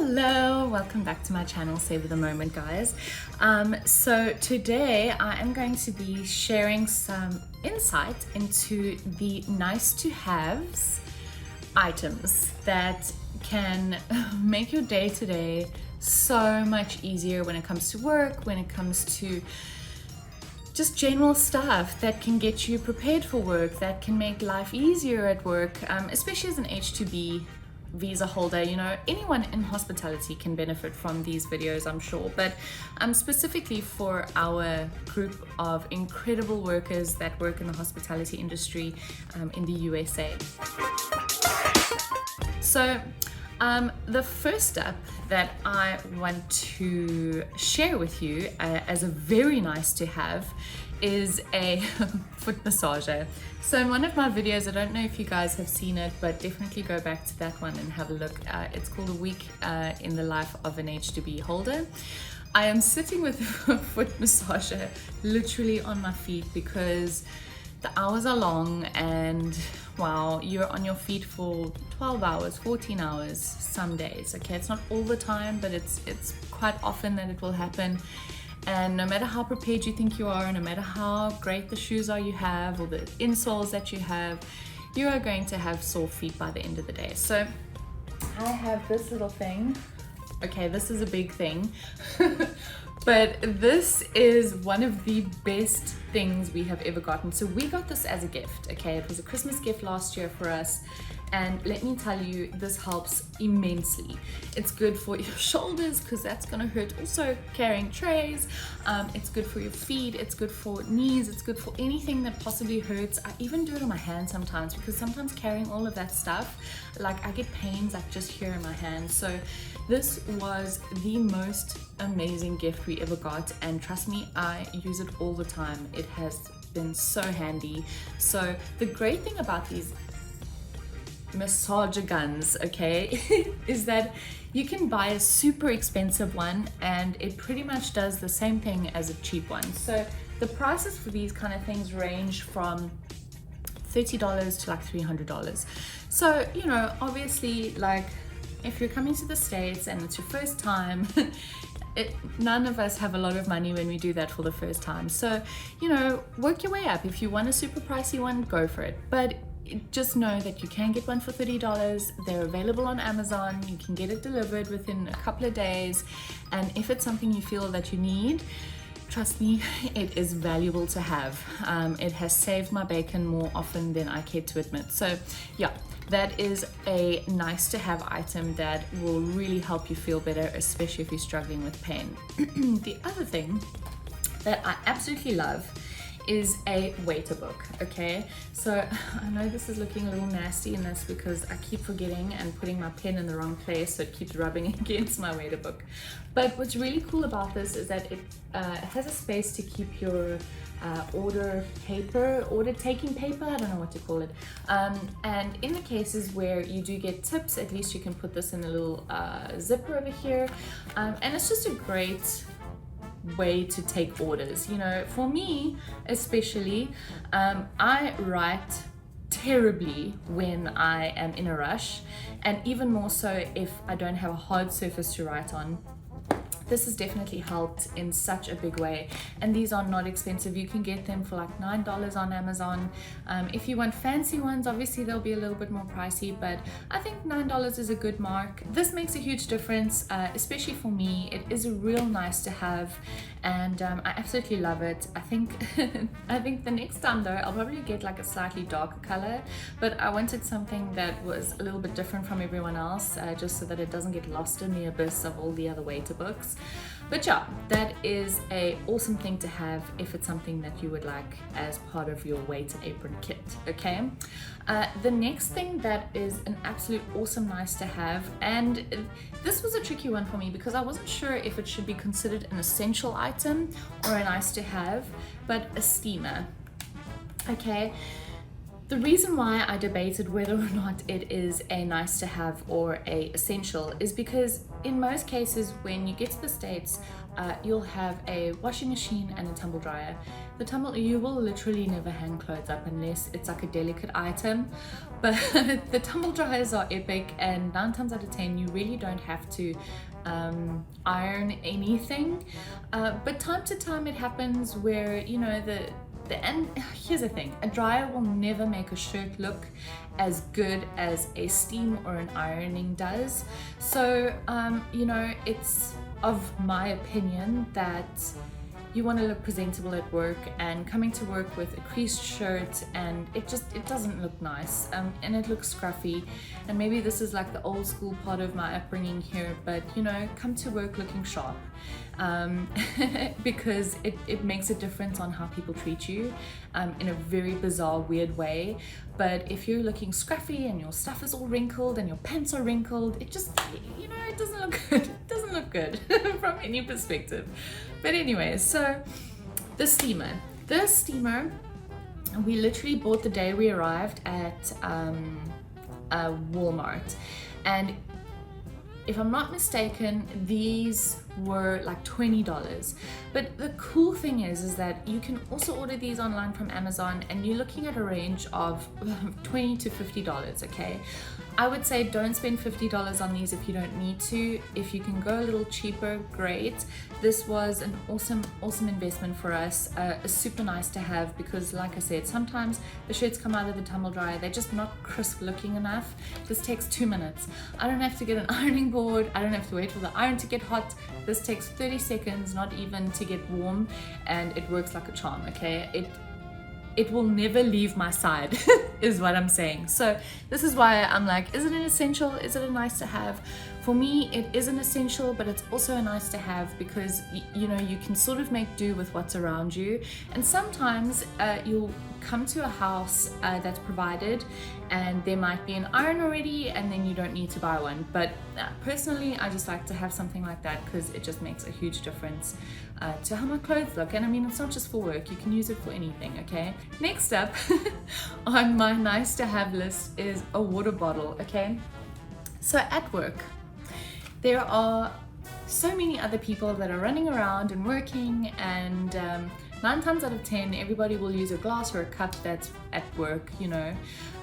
Hello, welcome back to my channel, Savor the Moment, guys. So today I am going to be sharing some insight into the nice to haves items that can make your day to day so much easier when it comes to work, when it comes to just general stuff that can get you prepared for work, that can make life easier at work, especially as an H2B visa holder. You know, anyone in hospitality can benefit from these videos, I'm sure, but specifically for our group of incredible workers that work in the hospitality industry in the USA. So the first step that I want to share with you as a very nice to have is a foot massager. So in one of my videos, I don't know if you guys have seen it, but definitely go back to that one and have a look. It's called A Week in the Life of an H2B Holder. I am sitting with a foot massager literally on my feet because the hours are long and wow, you're on your feet for 12 hours, 14 hours some days. Okay, it's not all the time, but it's quite often that it will happen. And no matter how prepared you think you are, no matter how great the shoes are you have or the insoles that you have, you are going to have sore feet by the end of the day. So I have this little thing. Okay, this is a big thing. But this is one of the best things we have ever gotten. So we got this as a gift, okay? It was a Christmas gift last year for us. And let me tell you, this helps immensely. It's good for your shoulders because that's gonna hurt. Also carrying trays. It's good for your feet. It's good for knees. It's good for anything that possibly hurts. I even do it on my hand sometimes because sometimes carrying all of that stuff, like I get pains like just here in my hand. So this was the most amazing gift we ever got. And trust me, I use it all the time. It has been so handy. So the great thing about these massager guns, okay, is that you can buy a super expensive one and it pretty much does the same thing as a cheap one. So the prices for these kind of things range from $30 to like $300. So, you know, obviously, like if you're coming to the States and it's your first time, none of us have a lot of money when we do that for the first time. So, you know, work your way up. If you want a super pricey one, go for it. But just know that you can get one for $30. They're available on Amazon. You can get it delivered within a couple of days. And if it's something you feel that you need, trust me, it is valuable to have. It has saved my bacon more often than I care to admit. So yeah, that is a nice to have item that will really help you feel better, especially if you're struggling with pain. The other thing that I absolutely love is a waiter book, okay? So I know this is looking a little nasty in this because I keep forgetting and putting my pen in the wrong place, so it keeps rubbing against my waiter book. But what's really cool about this is that it has a space to keep your order taking paper, I don't know what to call it. And in the cases where you do get tips, at least you can put this in a little zipper over here. And it's just a great way to take orders. You know, for me especially, I write terribly when I am in a rush, and even more so if I don't have a hard surface to write on. This has definitely helped in such a big way, and these are not expensive. You can get them for like $9 on Amazon. If you want fancy ones, obviously they'll be a little bit more pricey, but I think $9 is a good mark. This makes a huge difference, especially for me. It is a real nice to have, and I absolutely love it. I think I think the next time though, I'll probably get like a slightly darker color, but I wanted something that was a little bit different from everyone else, just so that it doesn't get lost in the abyss of all the other waiter books. But yeah, that is a awesome thing to have if it's something that you would like as part of your waiter apron kit, okay? The next thing that is an absolute awesome nice to have, and this was a tricky one for me because I wasn't sure if it should be considered an essential item or a nice to have, but a steamer, okay? The reason why I debated whether or not it is a nice to have or a essential is because in most cases when you get to the States, you'll have a washing machine and a tumble dryer. You will literally never hang clothes up unless it's like a delicate item, but the tumble dryers are epic, and 9 times out of 10 you really don't have to iron anything, but time to time it happens where, you know, and here's the thing, a dryer will never make a shirt look as good as a steam or an ironing does. So, you know, it's of my opinion that you want to look presentable at work, and coming to work with a creased shirt and it doesn't look nice, and it looks scruffy. And maybe this is like the old school part of my upbringing here, but you know, come to work looking sharp, because it makes a difference on how people treat you, in a very bizarre, weird way. But if you're looking scruffy and your stuff is all wrinkled and your pants are wrinkled, it just, you know, it doesn't look good. It doesn't look good from any perspective. But anyway, so the steamer, we literally bought the day we arrived at Walmart, and if I'm not mistaken, these were like $20. But the cool thing is that you can also order these online from Amazon, and you're looking at a range of $20 to $50, okay? I would say don't spend $50 on these if you don't need to. If you can go a little cheaper, great. This was an awesome investment for us. Super nice to have, because like I said, sometimes the shirts come out of the tumble dryer, they're just not crisp looking enough. This takes 2 minutes. I don't have to get an ironing board, I don't have to wait for the iron to get hot. This takes 30 seconds, not even, to get warm, and it works like a charm, okay? It will never leave my side is what I'm saying. So this is why I'm like, is it an essential? Is it a nice to have? For me, it is an essential, but it's also a nice to have, because you know, you can sort of make do with what's around you. And sometimes you'll come to a house that's provided, and there might be an iron already, and then you don't need to buy one. But personally, I just like to have something like that, because it just makes a huge difference to how my clothes look. And I mean, it's not just for work, you can use it for anything, okay? Next up on my nice to have list is a water bottle, okay? So at work, there are so many other people that are running around and working, and 9 times out of 10, everybody will use a glass or a cup that's at work, you know.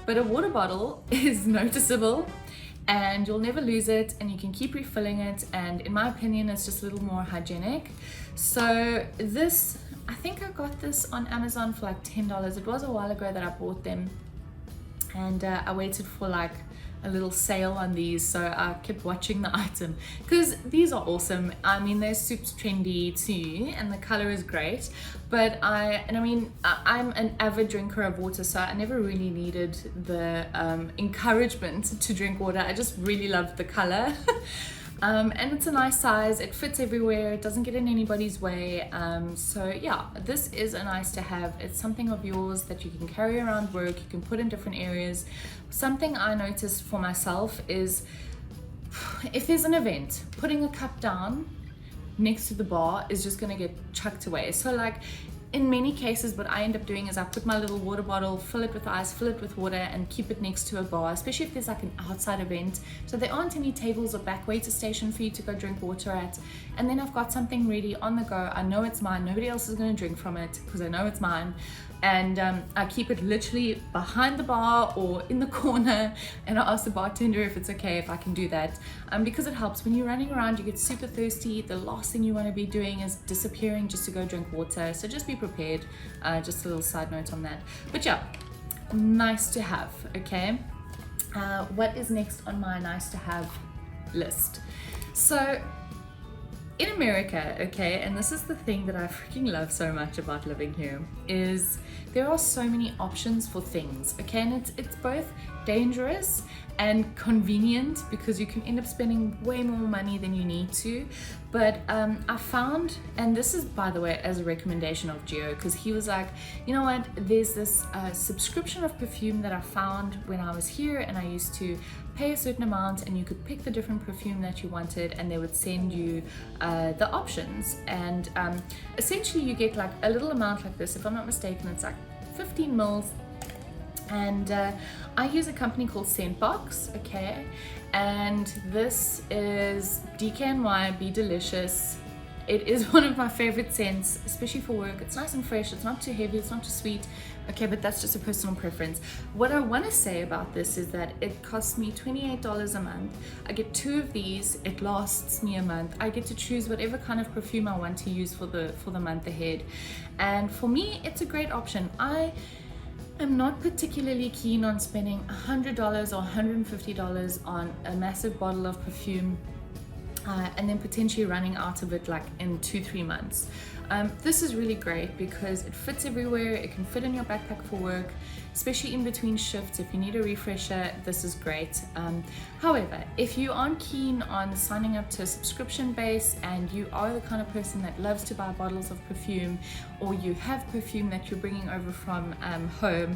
But a water bottle is noticeable, and you'll never lose it, and you can keep refilling it, and in my opinion, it's just a little more hygienic. So this, I think I got this on Amazon for like $10. It was a while ago that I bought them, and I waited for like a little sale on these, so I kept watching the item, because these are awesome. I mean, they're super trendy too, and the color is great. But I'm an avid drinker of water, so I never really needed the encouragement to drink water. I just really loved the color. And it's a nice size, it fits everywhere, it doesn't get in anybody's way. So yeah, this is a nice to have. It's something of yours that you can carry around work, you can put in different areas. Something I noticed for myself is, if there's an event, putting a cup down next to the bar is just gonna get chucked away. So like, in many cases, what I end up doing is I put my little water bottle, fill it with ice, fill it with water, and keep it next to a bar, especially if there's like an outside event. So there aren't any tables or back waiter station for you to go drink water at. And then I've got something ready on the go. I know it's mine. Nobody else is going to drink from it because I know it's mine. And I keep it literally behind the bar or in the corner, and I ask the bartender if it's okay if I can do that, because it helps. When you're running around, you get super thirsty. The last thing you want to be doing is disappearing just to go drink water. So just be prepared. Just a little side note on that. But yeah, nice to have, okay? What is next on my nice to have list? So in America, okay, and this is the thing that I freaking love so much about living here, is there are so many options for things, okay? And it's both dangerous and convenient, because you can end up spending way more money than you need to. But I found, and this is by the way as a recommendation of Gio, because he was like, you know what, there's this subscription of perfume that I found when I was here, and I used to pay a certain amount and you could pick the different perfume that you wanted, and they would send you the options. And essentially you get like a little amount like this, if I'm not mistaken, it's like 15 mils, And I use a company called ScentBox, okay? And this is DKNY, Be Delicious. It is one of my favorite scents, especially for work. It's nice and fresh, it's not too heavy, it's not too sweet. Okay, but that's just a personal preference. What I want to say about this is that it costs me $28 a month. I get 2 of these, it lasts me a month. I get to choose whatever kind of perfume I want to use for the month ahead. And for me, it's a great option. I'm not particularly keen on spending $100 or $150 on a massive bottle of perfume and then potentially running out of it like in 2-3 months. This is really great because it fits everywhere. It can fit in your backpack for work, especially in between shifts. If you need a refresher, this is great. However, if you aren't keen on signing up to a subscription base and you are the kind of person that loves to buy bottles of perfume, or you have perfume that you're bringing over from home,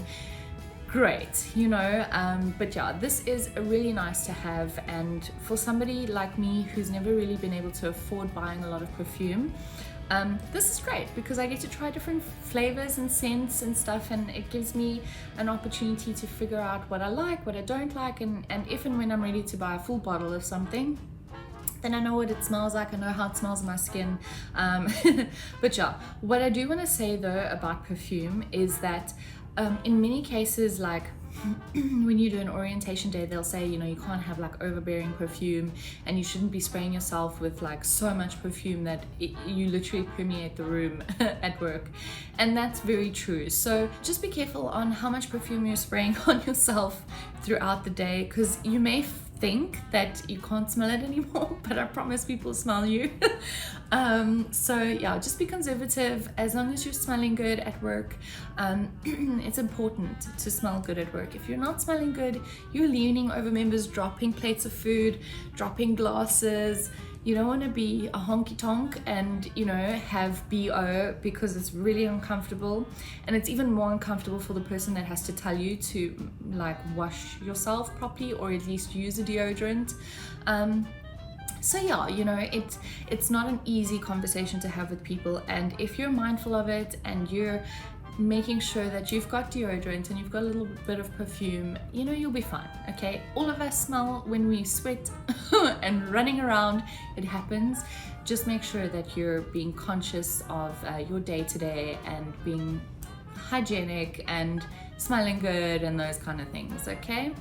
great, you know, but yeah, this is really nice to have. And for somebody like me who's never really been able to afford buying a lot of perfume, this is great because I get to try different flavors and scents and stuff, and it gives me an opportunity to figure out what I like, what I don't like, and if and when I'm ready to buy a full bottle of something, then I know what it smells like, I know how it smells on my skin. But yeah, what I do want to say though about perfume is that in many cases, like when you do an orientation day, they'll say, you know, you can't have like overbearing perfume and you shouldn't be spraying yourself with like so much perfume that you literally permeate the room at work. And that's very true. So just be careful on how much perfume you're spraying on yourself throughout the day, because you may think that you can't smell it anymore, but I promise people smell you. So yeah, just be conservative. As long as you're smelling good at work, it's important to smell good at work. If you're not smelling good, you're leaning over members, dropping plates of food, dropping glasses. You don't want to be a honky tonk and, you know, have BO, because it's really uncomfortable, and it's even more uncomfortable for the person that has to tell you to like wash yourself properly or at least use a deodorant. So yeah, you know, it's not an easy conversation to have with people, and if you're mindful of it and you're making sure that you've got deodorant and you've got a little bit of perfume, you know, you'll be fine, okay? All of us smell when we sweat and running around, it happens. Just make sure that you're being conscious of your day-to-day and being hygienic and smelling good and those kind of things, okay?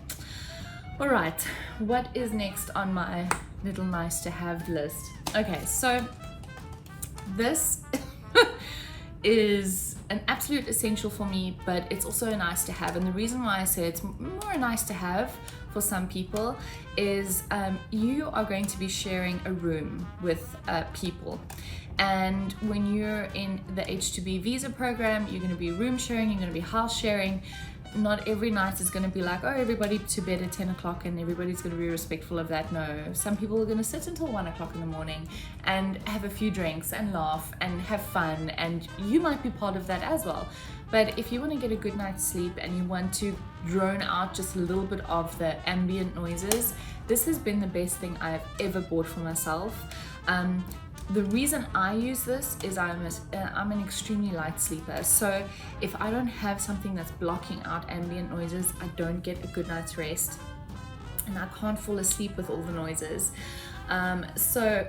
All right, what is next on my little nice to have list? Okay, so this is an absolute essential for me, but it's also a nice to have. And the reason why I say it's more a nice to have for some people is you are going to be sharing a room with people. And when you're in the H2B visa program, you're going to be room sharing, you're going to be house sharing. Not every night is going to be like, oh, everybody to bed at 10 o'clock and everybody's going to be respectful of that. No, some people are going to sit until 1 o'clock in the morning and have a few drinks and laugh and have fun, and you might be part of that as well. But if you want to get a good night's sleep and you want to drone out just a little bit of the ambient noises, this has been the best thing I've ever bought for myself. The reason I use this is I'm an extremely light sleeper. So if I don't have something that's blocking out ambient noises, I don't get a good night's rest, and I can't fall asleep with all the noises. So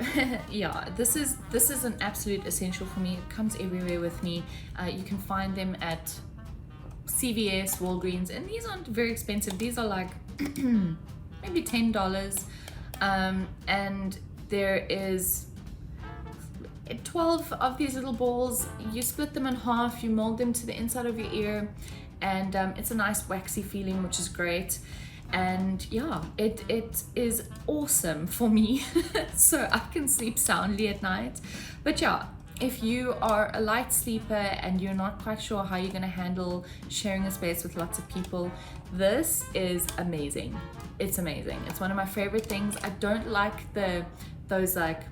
yeah, this is an absolute essential for me. It comes everywhere with me. You can find them at CVS, Walgreens, and these aren't very expensive. These are like maybe $10, and there is 12 of these little balls. You split them in half, you mold them to the inside of your ear, and it's a nice waxy feeling, which is great. And yeah, it is awesome for me so I can sleep soundly at night. But yeah, if you are a light sleeper and you're not quite sure how you're going to handle sharing a space with lots of people, this is amazing. It's amazing. It's one of my favorite things. I don't like those like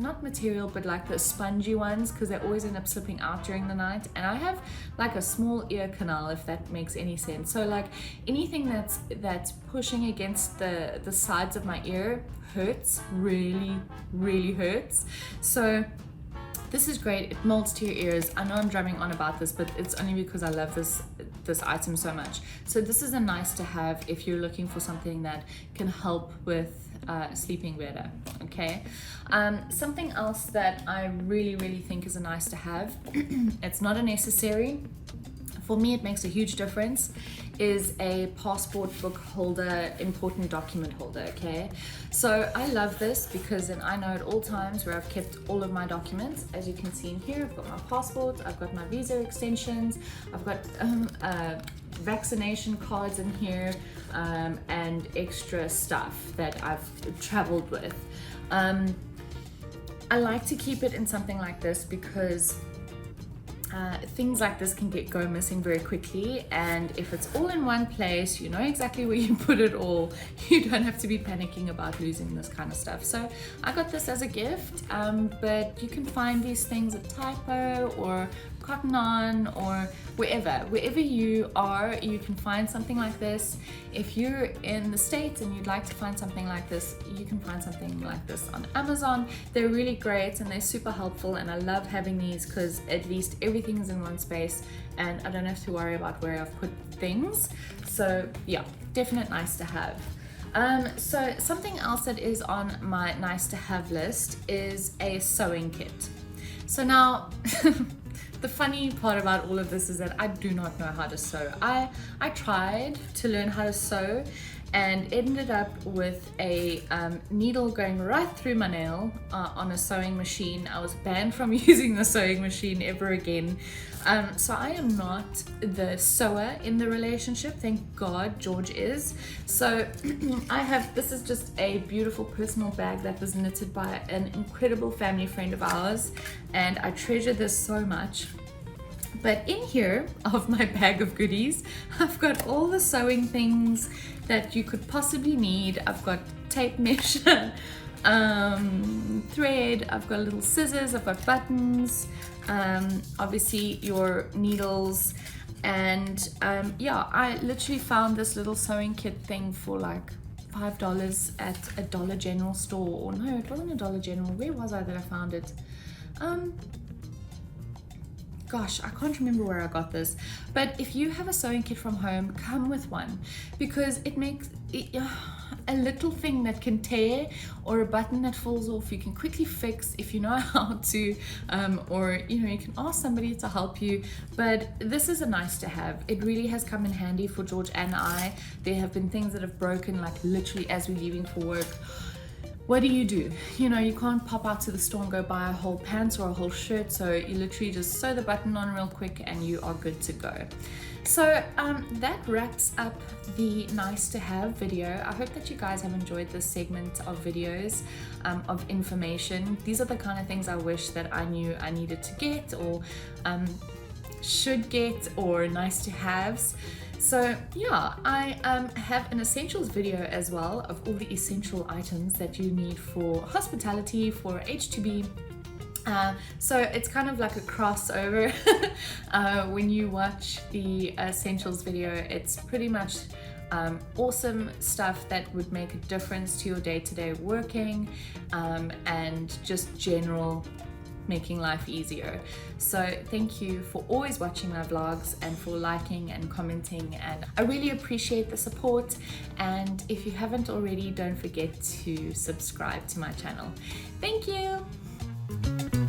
not material, but like the spongy ones, because they always end up slipping out during the night, and I have like a small ear canal, if that makes any sense. So like anything that's pushing against the sides of my ear hurts, really hurts. So This is great. It molds to your ears. I know I'm drumming on about this, but it's only because I love this item so much. So this is a nice to have if you're looking for something that can help with sleeping better. Okay. Something else that I really think is a nice to have, it's not a necessary, for me it makes a huge difference, is a passport book holder, important document holder. Okay, so I love this because then I know at all times where I've kept all of my documents. As you can see in here, I've got my passport, I've got my visa extensions, I've got vaccination cards in here, and extra stuff that I've traveled with. I like to keep it in something like this because things like this can go missing very quickly, and if it's all in one place, you know exactly where you put it all. You don't have to be panicking about losing this kind of stuff. So I got this as a gift, but you can find these things at Typo or Cotton On or wherever you are, you can find something like this. If you're in the States and you'd like to find something like this, you can find something like this on Amazon. They're really great and they're super helpful, and I love having these because at least everything is in one space and I don't have to worry about where I've put things. So yeah, definite nice to have. So something else that is on my nice to have list is a sewing kit. So now the funny part about all of this is that I do not know how to sew. I tried to learn how to sew and ended up with a needle going right through my nail on a sewing machine. I was banned from using the sewing machine ever again. So I am not the sewer in the relationship. Thank God George is. So this is just a beautiful personal bag that was knitted by an incredible family friend of ours, and I treasure this so much. But in here of my bag of goodies, I've got all the sewing things that you could possibly need. I've got tape measure, thread, I've got little scissors, I've got buttons, obviously your needles, and yeah, I literally found this little sewing kit thing for like $5 at a Dollar General store. Or no, it wasn't a Dollar General. Where was I that I found it? Gosh, I can't remember where I got this, but if you have a sewing kit from home, come with one, because it makes a little thing that can tear or a button that falls off, you can quickly fix if you know how to, or you can ask somebody to help you. But this is a nice to have. It really has come in handy for George and I. There have been things that have broken like literally as we're leaving for work. What do? You can't pop out to the store and go buy a whole pants or a whole shirt, so you literally just sew the button on real quick and you are good to go. So that wraps up the nice to have video. I hope that you guys have enjoyed this segment of videos of information. These are the kind of things I wish that I knew I needed to get, or should get, or nice to haves. So yeah, I have an essentials video as well of all the essential items that you need for hospitality, for H2B. So it's kind of like a crossover. When you watch the essentials video, it's pretty much awesome stuff that would make a difference to your day-to-day working, and just general making life easier. So thank you for always watching my vlogs and for liking and commenting, and I really appreciate the support. And if you haven't already, don't forget to subscribe to my channel. Thank you.